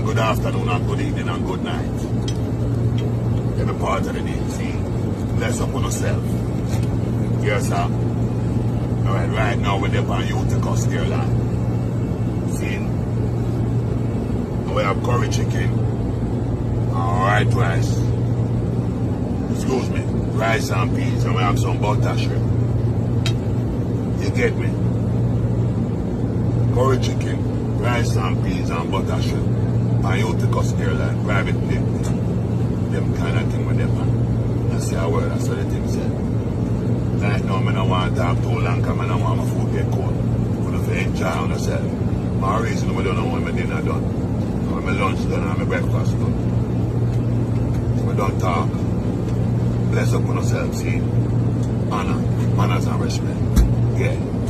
and good afternoon and good evening and good night. Every part of the day, see? Bless up on yourself. Yes, sir. Alright, right now we're there on Utica, Sterling. See? We have curry chicken. Alright, rice. Excuse me. Rice and peas. And we have some butter shrimp. You get me? Curry chicken, rice and peas and butter shrimp. And Utica, Sterling. Private link. Them kind of thing with them, man. That's the word, that's what the thing said. Right now, I don't want to talk too long because I don't want my food get cold. I'm going to enjoy on yourself. My reason I don't know when my dinner done. When my lunch done and my breakfast done. We don't talk. Bless up on yourself, see? Honor, manners and respect. Yeah.